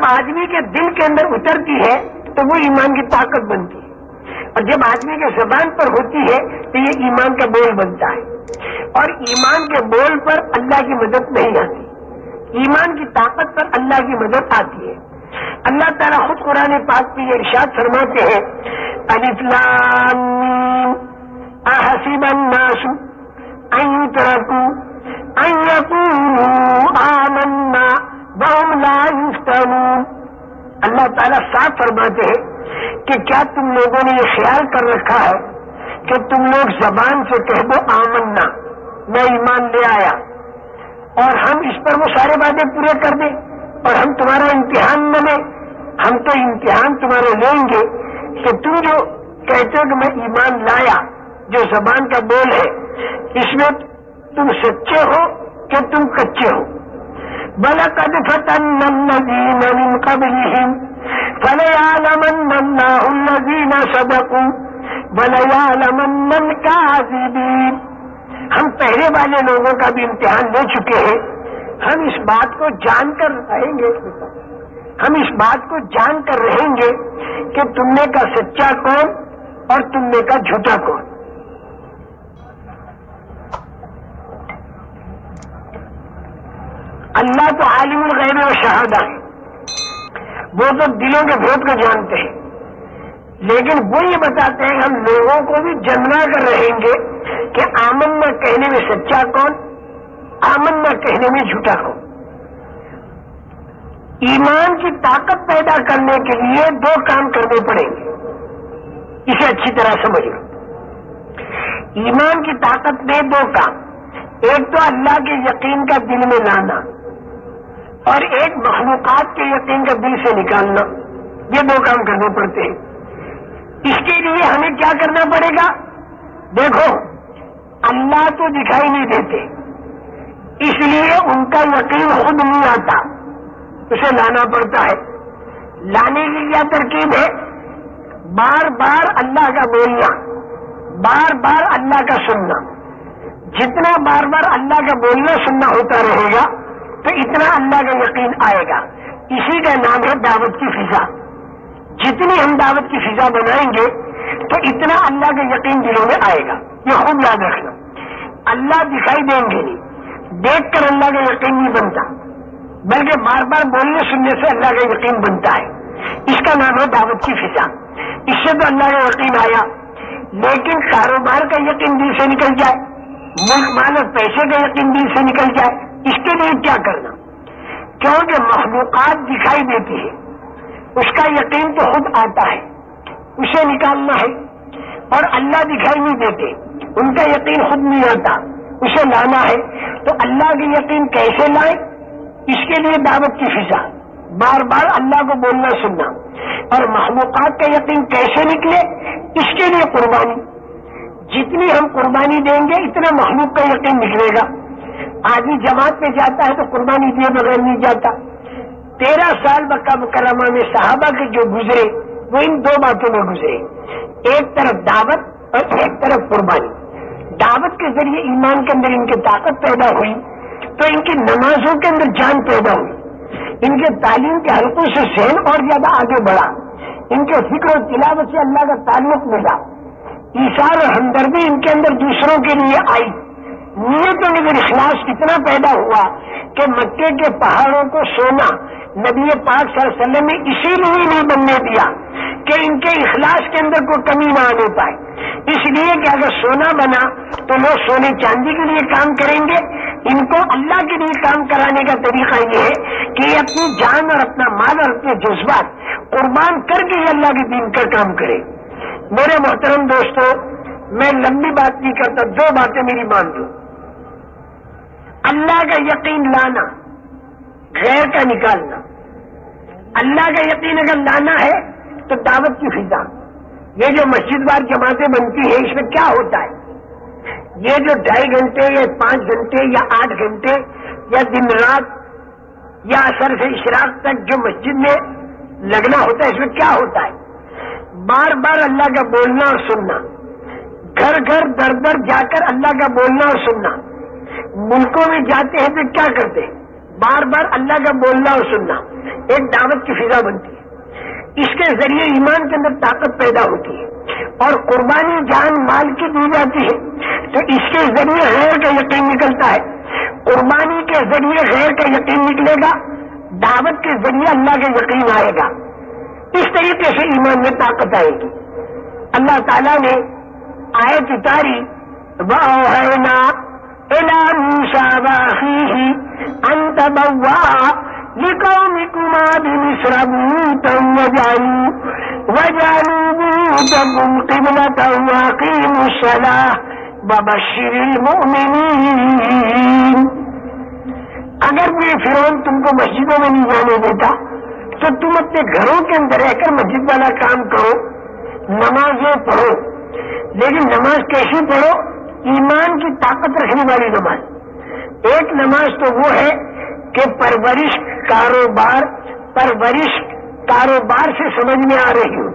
جب آدمی کے دل کے اندر اترتی ہے تو وہ ایمان کی طاقت بنتی ہے، اور جب آدمی کے زبان پر ہوتی ہے تو یہ ایمان کا بول بنتا ہے، اور ایمان کے بول پر اللہ کی مدد نہیں آتی، ایمان کی طاقت پر اللہ کی مدد آتی ہے۔ اللہ تعالیٰ خود قرآن پاک میں یہ ارشاد فرماتے ہیں، الف لام میم احسب الناس ان یترکوا ان یقولوا آمنا وهم لا یفتنون۔ اللہ تعالیٰ صاف فرماتے ہیں کہ کیا تم لوگوں نے یہ خیال کر رکھا ہے کہ تم لوگ زبان سے کہہ دو آمنا، میں ایمان لے آیا، اور ہم اس پر وہ سارے وعدے پورے کر دیں اور ہم تمہارا امتحان نہ لیں؟ ہم تو امتحان تمہارے لیں گے کہ تم جو کہتے ہو کہ میں ایمان لایا، جو زبان کا بول ہے، اس میں تم سچے ہو کہ تم کچے ہو۔ وَلَقَدْ فَتَنَّا الَّذِينَ مِن قَبْلِهِمْ فَلَيَعْلَمَنَّ اللَّهُ الَّذِينَ صَدَقُوا وَلَيَعْلَمَنَّ الْكَاذِبِينَ۔ ہم پہلے والے لوگوں کا بھی امتحان لے چکے ہیں، ہم اس بات کو جان کر رہیں گے، ہم اس بات کو جان کر رہیں گے کہ تم نے کا سچا کون اور تم نے کا جھوٹا کون۔ اللہ تو عالم الغیب و شہادہ ہے، وہ تو دلوں کے بھید کو جانتے ہیں، لیکن وہ یہ بتاتے ہیں ہم لوگوں کو بھی جمنا کر رہیں گے کہ آمنا کہنے میں سچا کون، آمنا کہنے میں جھوٹا کون۔ ایمان کی طاقت پیدا کرنے کے لیے دو کام کرنے پڑیں گے، اسے اچھی طرح سمجھ لو۔ ایمان کی طاقت میں دو کام، ایک تو اللہ کے یقین کا دل میں لانا اور ایک مخلوقات کے یقین کا دل سے نکالنا، یہ دو کام کرنے پڑتے ہیں۔ اس کے لیے ہمیں کیا کرنا پڑے گا؟ دیکھو، اللہ تو دکھائی نہیں دیتے، اس لیے ان کا یقین خود نہیں آتا، اسے لانا پڑتا ہے۔ لانے کی کیا ترکیب ہے؟ بار بار اللہ کا بولنا، بار بار اللہ کا سننا۔ جتنا بار بار اللہ کا بولنا سننا ہوتا رہے گا تو اتنا اللہ کا یقین آئے گا۔ اسی کا نام ہے دعوت کی فضا۔ جتنی ہم دعوت کی فضا بنائیں گے تو اتنا اللہ کا یقین دلوں میں آئے گا، یہ خوب یاد رکھنا۔ اللہ دکھائی دیں گے نہیں، دیکھ کر اللہ کا یقین نہیں بنتا، بلکہ بار بار بولنے سننے سے اللہ کا یقین بنتا ہے۔ اس کا نام ہے دعوت کی فضا۔ اس سے تو اللہ کا یقین آیا، لیکن کاروبار کا یقین دل سے نکل جائے، ملک مال اور پیسے کا یقین دل سے نکل جائے، اس کے لیے کیا کرنا؟ کیونکہ مخلوقات دکھائی دیتی ہے، اس کا یقین تو خود آتا ہے، اسے نکالنا ہے، اور اللہ دکھائی نہیں دیتے، ان کا یقین خود نہیں آتا، اسے لانا ہے۔ تو اللہ کی یقین کیسے لائیں؟ اس کے لیے دعوت کی فضا، بار بار اللہ کو بولنا سننا۔ اور مخلوقات کا یقین کیسے نکلے؟ اس کے لیے قربانی۔ جتنی ہم قربانی دیں گے اتنا مخلوق کا یقین نکلے گا۔ آدمی جماعت میں جاتا ہے تو قربانی دیے بغیر نہیں جاتا۔ 13 سال مکہ مکرمہ میں صحابہ کے جو گزرے وہ ان دو باتوں میں گزرے، ایک طرف دعوت اور ایک طرف قربانی۔ دعوت کے ذریعے ایمان کے اندر ان کی طاقت پیدا ہوئی تو ان کی نمازوں کے اندر جان پیدا ہوئی، ان کے تعلیم کے حلقوں سے ذہن اور زیادہ آگے بڑھا، ان کے فکر و تلاوت سے اللہ کا تعلق ملا، ایثار اور ہمدردی ان کے اندر دوسروں کے لیے آئی، نیت و نظر اخلاص اتنا پیدا ہوا کہ مکے کے پہاڑوں کو سونا نبی پاک صلی اللہ علیہ وسلم نے اسی لیے نہیں بننے دیا کہ ان کے اخلاص کے اندر کوئی کمی نہ آنے پائے، اس لیے کہ اگر سونا بنا تو لوگ سونے چاندی کے لیے کام کریں گے، ان کو اللہ کے لیے کام کرانے کا طریقہ یہ ہے کہ یہ اپنی جان اور اپنا مال اور اپنے جذبات قربان کر کے یہ اللہ کے دین کا کام کرے۔ میرے محترم دوستو، میں لمبی بات نہیں کرتا، دو باتیں میری مان لو۔ اللہ کا یقین لانا، غیر کا نکالنا۔ اللہ کا یقین اگر لانا ہے تو دعوت کی فضا، یہ جو مسجد وار جماعتیں بنتی ہیں اس میں کیا ہوتا ہے؟ یہ جو 2.5 گھنٹے یا 5 گھنٹے یا 8 گھنٹے یا دن رات یا عصر سے اشراق تک جو مسجد میں لگنا ہوتا ہے، اس میں کیا ہوتا ہے؟ بار بار اللہ کا بولنا اور سننا، گھر گھر در در جا کر اللہ کا بولنا اور سننا۔ ملکوں میں جاتے ہیں تو کیا کرتے ہیں؟ بار بار اللہ کا بولنا اور سننا ایک دعوت کی فضا بنتی ہے، اس کے ذریعے ایمان کے اندر طاقت پیدا ہوتی ہے، اور قربانی جان مال کی دی جاتی ہے تو اس کے ذریعے غیر کا یقین نکلتا ہے، قربانی کے ذریعے غیر کا یقین نکلے گا، دعوت کے ذریعے اللہ کا یقین آئے گا، اس طریقے سے ایمان میں طاقت آئے گی۔ اللہ تعالیٰ نے آیت اتاری وَأَوْحَيْنَا إِلَىٰ مُوسَىٰ وَأَخِيهِ أَن تَبَوَّآ لِقَوْمِكُمَا بِمِصْرَ بُيُوتًا وَاجْعَلُوا بُيُوتَكُمْ قِبْلَةً وَأَقِيمُوا الصَّلَاةَ وَبَشِّرِ الْمُؤْمِنِينَ۔ اگر یہ فرعون تم کو مسجدوں میں نہیں جانے دیتا تو تم اپنے گھروں کے اندر رہ کر مسجد والا کام کرو، نمازیں پڑھو، لیکن نماز کیسی پڑھو؟ ایمان کی طاقت رکھنے والی نماز۔ ایک نماز تو وہ ہے کہ پرورش کاروبار سے سمجھ میں آ رہی ہو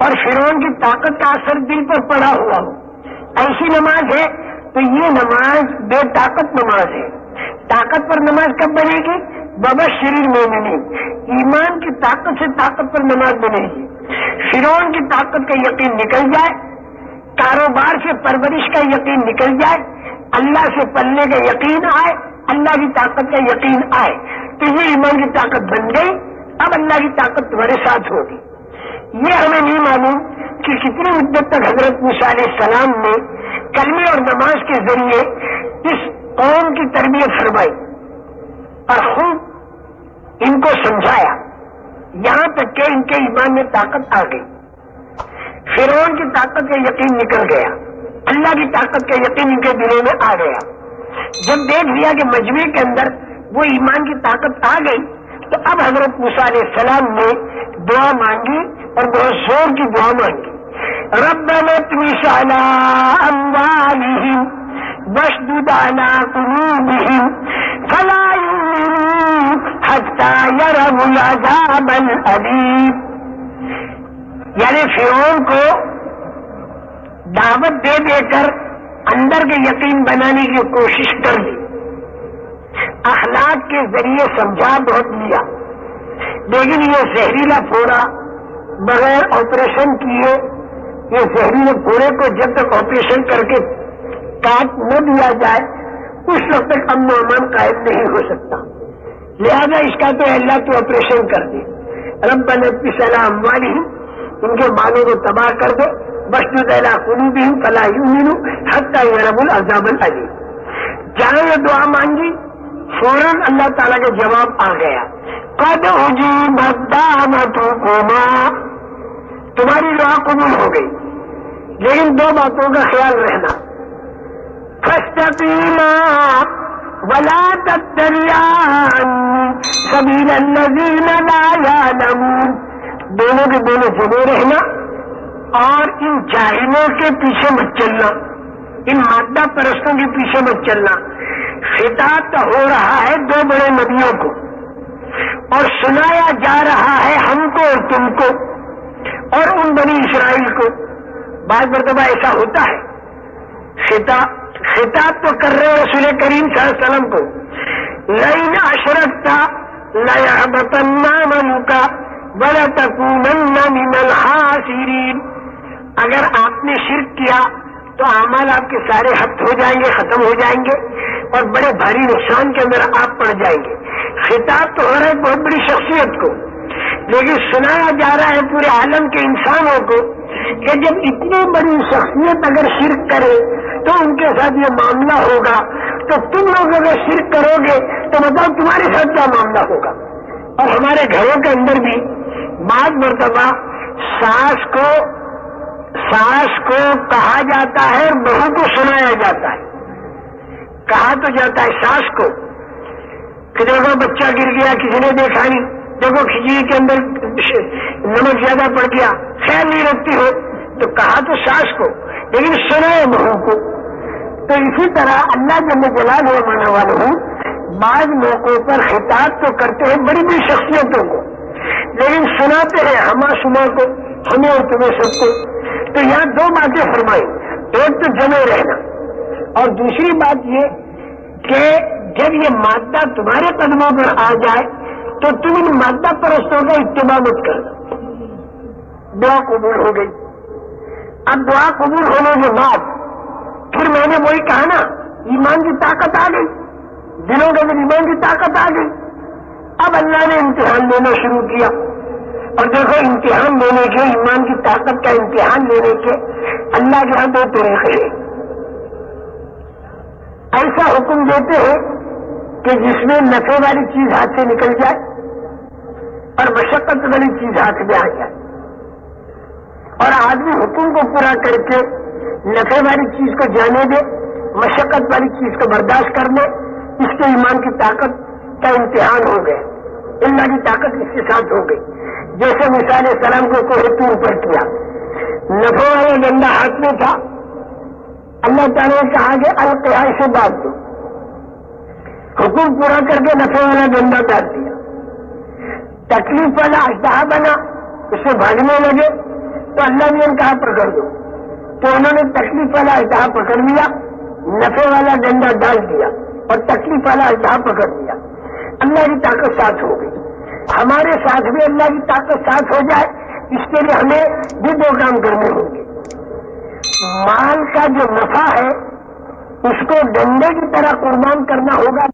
اور فرعون کی طاقت کا اثر دل پر پڑا ہوا ہو، ایسی نماز ہے تو یہ نماز بے طاقت نماز ہے۔ طاقت پر نماز کب بنے گی؟ وبشر المؤمنین، ایمان کی طاقت سے طاقت پر نماز بنے گی۔ فرعون کی طاقت کا یقین نکل جائے، کاروبار سے پرورش کا یقین نکل جائے، اللہ سے پلنے کا یقین آئے، اللہ کی طاقت کا یقین آئے تو یہ ایمان کی طاقت بن گئی۔ اب اللہ کی طاقت تمہارے ساتھ ہوگی۔ یہ ہمیں نہیں معلوم کہ کتنی مدت تک حضرت موسیٰ علیہ السلام نے کلمے اور نماز کے ذریعے اس قوم کی تربیت فرمائی اور خوب ان کو سمجھایا، یہاں تک کہ ان کے ایمان میں طاقت آ گئی۔ فرعون کی طاقت کا یقین نکل گیا، اللہ کی طاقت کا یقین ان کے دلوں میں آ گیا۔ جب دیکھ لیا کہ مجمع کے اندر وہ ایمان کی طاقت آ گئی تو اب حضرت موسیٰ علیہ السلام نے دعا مانگی اور بہت زور کی دعا مانگی، ربنا اطمس علی اموالہم واشدد علی قلوبہم فلا یؤمنوا حتی یروا العذاب الالیم۔ یعنی فرعون کو دعوت دے دے کر اندر کے یقین بنانے کی کوشش کر دی، اخلاق کے ذریعے سمجھا بہت لیا، لیکن یہ زہریلا پھوڑا بغیر آپریشن کیے، یہ زہریلے پھوڑے کو جب تک آپریشن کر کے کاٹ نہ دیا جائے اس وقت تک امن و امان قائم نہیں ہو سکتا، لہذا اس کا تو اللہ تو آپریشن کر دے۔ ربنا اطمس علی اموالہم، ان کے مالوں کو تباہ کر دے، واشدد علی قلوبہم فلا یؤمنوا حتی یروا العذاب الالیم۔ جہاں یہ دعا مانگی فوراً اللہ تعالیٰ کا جواب آ گیا، قد اجیبت دعوتکما، تمہاری دعا قبول ہو گئی، لیکن دو باتوں کا خیال رہنا، فاستقیما ولا تتبعان سبیل الذین لا یعلمون، دونوں کے دونوں جڑے رہنا اور ان جاہلوں کے پیچھے مت چلنا، ان مادہ پرستوں کے پیچھے مت چلنا۔ خطاب تو ہو رہا ہے دو بڑے نبیوں کو اور سنایا جا رہا ہے ہم کو اور تم کو اور ان بنی اسرائیل کو۔ بعض مرتبہ ایسا ہوتا ہے، خطاب تو کر رہے رسول کریم صلی اللہ علیہ وسلم کو، لئن اشرکت لیحبطن عملک ولتکونن من الخاسرین، اگر آپ نے شرک کیا تو اعمال آپ کے سارے حق ہو جائیں گے، ختم ہو جائیں گے اور بڑے بھاری نقصان کے اندر آپ پڑ جائیں گے۔ خطاب تو ہو رہا ہے بہت بڑی شخصیت کو، لیکن سنایا جا رہا ہے پورے عالم کے انسانوں کو کہ جب اتنی بڑی شخصیت اگر شرک کرے تو ان کے ساتھ یہ معاملہ ہوگا، تو تم لوگ اگر شرک کرو گے تو بتاؤ تمہارے ساتھ کیا معاملہ ہوگا۔ اور ہمارے گھروں کے اندر بھی بعض مرتبہ ساس کو کہا جاتا ہے اور بہو کو سنایا جاتا ہے، کہا تو جاتا ہے ساس کو کہ دیکھو بچہ گر گیا، کسی نے دیکھا نہیں، دیکھو کھچڑی کے اندر نمک زیادہ پڑ گیا، خیال نہیں رکھتی ہو، تو کہا تو ساس کو، لیکن سنائے بہو کو۔ تو اسی طرح اللہ جل جلالہ مانا والوں بعض موقعوں پر خطاب تو کرتے ہیں بڑی بڑی شخصیتوں کو، لیکن سناتے ہیں ہما شما کو، ہمیں اور تمہیں سب کو۔ تو یہاں دو باتیں فرمائی، ایک تو جمع رہنا اور دوسری بات یہ کہ جب یہ مادہ تمہارے قدموں پر آ جائے تو تم ان مادہ پرستوں کا اتباع مت کر دو. دعا قبول ہو گئی. اب دعا قبول ہونے کے بعد پھر میں نے وہی کہا نا, ایمان کی طاقت آ گئی, دلوں کے اندر ایمان کی طاقت آ گئی. اب اللہ نے امتحان لینا شروع کیا, اور دیکھو امتحان لینے کے, ایمان کی طاقت کا امتحان لینے کے اللہ کے ہاں دو طریقے ہیں. ایسا حکم دیتے ہیں کہ جس میں نفع والی چیز ہاتھ سے نکل جائے اور مشقت والی چیز ہاتھ میں آ جائے, اور آدمی حکم کو پورا کر کے نفع والی چیز کو جانے دے, مشقت والی چیز کو برداشت کر لے. اس کے ایمان کی طاقت کا امتحان ہو گئے, اللہ کی طاقت اس کے ساتھ ہو گئی. جیسے موسیٰ علیہ السلام کو کوہ طور پر کیا, نفع والا ڈنڈا ہاتھ میں تھا, اللہ تعالیٰ نے کہا کہ القیا سے باندھ دو. حکم پورا کر کے نفع والا ڈنڈا باندھ دیا. تکلیف والا اژدہا بنا, اس سے بھاگنے لگے تو اللہ نے کہا پکڑ دو, تو انہوں نے تکلیف والا اژدہا پکڑ لیا, نفع والا ڈنڈا ڈال دیا اور تکلیف والا اژدہا پکڑ لیا. اللہ کی طاقت ساتھ ہو گئی. ہمارے ساتھ بھی اللہ کی طاقت ساتھ ہو جائے, اس کے لیے ہمیں بھی دو کام کرنے ہوں گے. مال کا جو نفع ہے اس کو ڈنڈے کی طرح قربان کرنا ہوگا.